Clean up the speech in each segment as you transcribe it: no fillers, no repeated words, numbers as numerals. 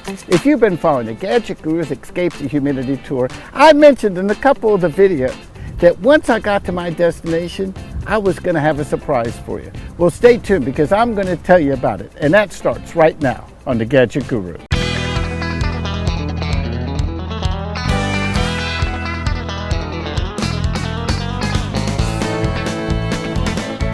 If you've been following the Gadget Guru's Escape the Humidity Tour, I mentioned in a couple of the videos that once I got to my destination, I was going to have a surprise for you. Well, stay tuned because I'm going to tell you about it, and that starts right now on the Gadget Guru.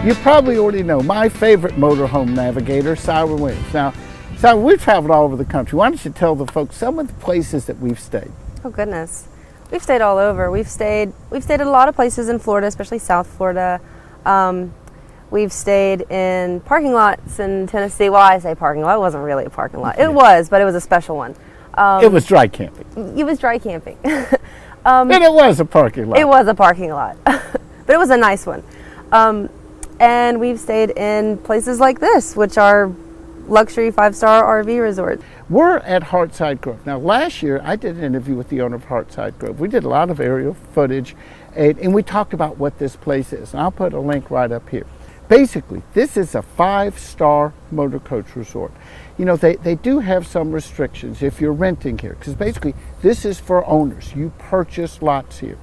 You probably already know my favorite motorhome navigator, Siren Williams. Now, Siren, we've traveled all over the country. Why don't you tell the folks some of the places that we've stayed? Oh goodness, we've stayed all over. We've stayed at a lot of places in Florida, especially South Florida. We've stayed in parking lots in Tennessee. Well, I say parking lot. It wasn't really a parking lot. It was, but it was a special one. It was dry camping. It was dry camping. And it was a parking lot. It was a parking lot, but it was a nice one. And we've stayed in places like this, which are luxury 5-star RV resorts. We're at Hearthside Grove. Now, last year, I did an interview with the owner of Hearthside Grove. We did a lot of aerial footage, and we talked about what this place is. And I'll put a link right up here. Basically, this is a 5-star motorcoach resort. You know, they do have some restrictions if you're renting here, because basically, this is for owners. You purchase lots here.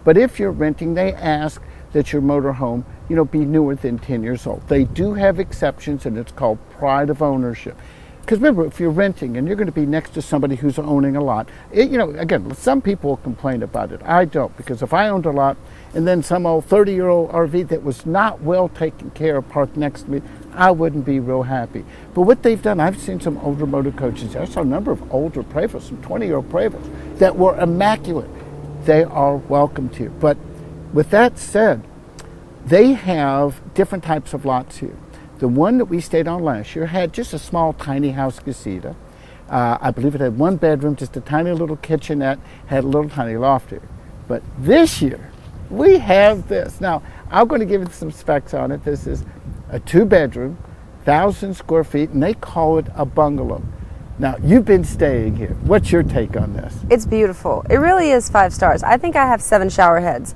But if you're renting, they ask that your motorhome, you know, be newer than 10 years old. They do have exceptions, and it's called pride of ownership. Because remember, if you're renting and you're going to be next to somebody who's owning a lot, you know, again, some people complain about it. I don't, because if I owned a lot and then some old 30-year-old RV that was not well taken care of parked next to me, I wouldn't be real happy. But what they've done, I've seen some older motor coaches. I saw a number of older Prevosts, some 20-year-old Prevosts that were immaculate. They are welcomed here. But with that said, they have different types of lots here. The one that we stayed on last year had just a small, tiny house casita. I believe it had one bedroom, just a tiny little kitchenette, had a little tiny loft here. But this year, we have this. Now, I'm going to give you some specs on it. This is a 2-bedroom, 1,000 square feet, and they call it a bungalow. Now, you've been staying here. What's your take on this? It's beautiful. It really is 5 stars. I think I have 7 shower heads.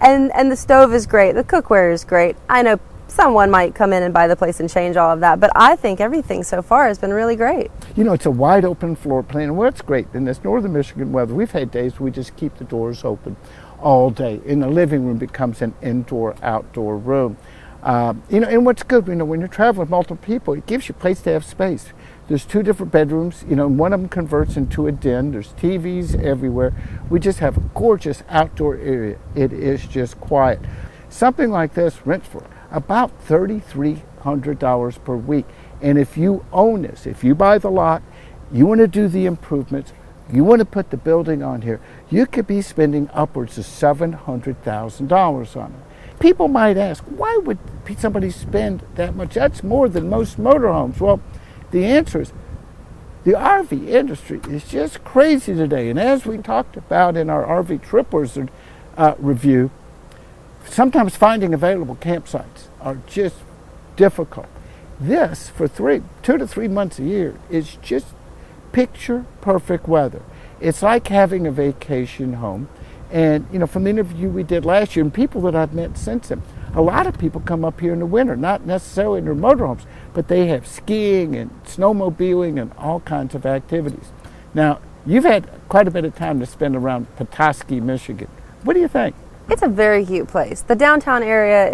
And the stove is great. The cookware is great. I know someone might come in and buy the place and change all of that, but I think everything so far has been really great. You know, it's a wide open floor plan, and what's great in this northern Michigan weather, we've had days where we just keep the doors open all day, and the living room becomes an indoor-outdoor room. You know, and what's good, you know, when you're traveling with multiple people, it gives you a place to have space. There's 2 different bedrooms, you know, and one of them converts into a den. There's TVs everywhere. We just have a gorgeous outdoor area. It is just quiet. Something like this rents for about $3,300 per week. And if you own this, if you buy the lot, you want to do the improvements, you want to put the building on here, you could be spending upwards of $700,000 on it. People might ask, why would somebody spend that much? That's more than most motorhomes. Well, the answer is the RV industry is just crazy today. And as we talked about in our RV Trip Wizard review, sometimes finding available campsites are just difficult. This, for 2 to 3 months a year, is just picture perfect weather. It's like having a vacation home. And, you know, from the interview we did last year, and people that I've met since then, a lot of people come up here in the winter, not necessarily in their motorhomes, but they have skiing and snowmobiling and all kinds of activities. Now, you've had quite a bit of time to spend around Petoskey, Michigan. What do you think? It's a very cute place. The downtown area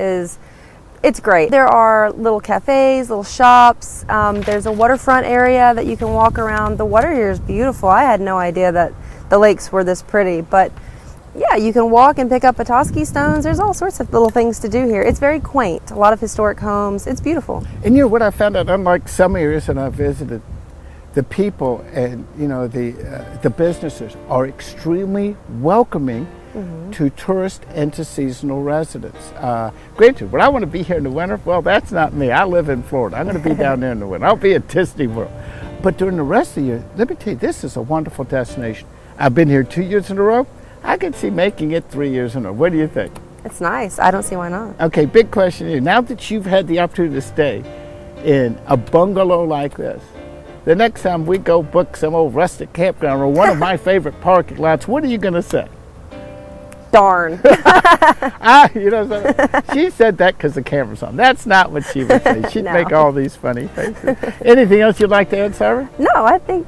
it's great. There are little cafes, little shops. There's a waterfront area that you can walk around. The water here is beautiful. I had no idea that the lakes were this pretty, but yeah, you can walk and pick up Petoskey stones. There's all sorts of little things to do here. It's very quaint. A lot of historic homes. It's beautiful. And you know what I found out, unlike some areas that I've visited, the people and, you know, the businesses are extremely welcoming to tourists and to seasonal residents. Granted, would I want to be here in the winter? Well, that's not me. I live in Florida. I'm going to be down there in the winter. I'll be at Disney World. But during the rest of the year, let me tell you, this is a wonderful destination. I've been here 2 years in a row. I could see making it 3 years in a row. What do you think? It's nice. I don't see why not. Okay, big question here. Now that you've had the opportunity to stay in a bungalow like this, the next time we go book some old rustic campground or one of my favorite parking lots, what are you going to say? Darn. She said that because the camera's on. That's not what she would say. She'd No. make all these funny faces. Anything else you'd like to add, Sarah? No, I think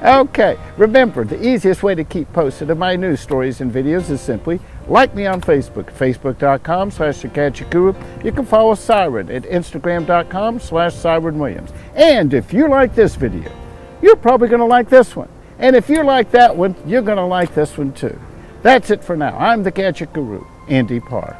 Okay. Remember, the easiest way to keep posted of my news stories and videos is simply like me on Facebook, facebook.com/thegadgetguru. You can follow Siren at instagram.com/SirenWilliams. And if you like this video, you're probably going to like this one. And if you like that one, you're going to like this one too. That's it for now. I'm the Gadget Guru, Andy Parr.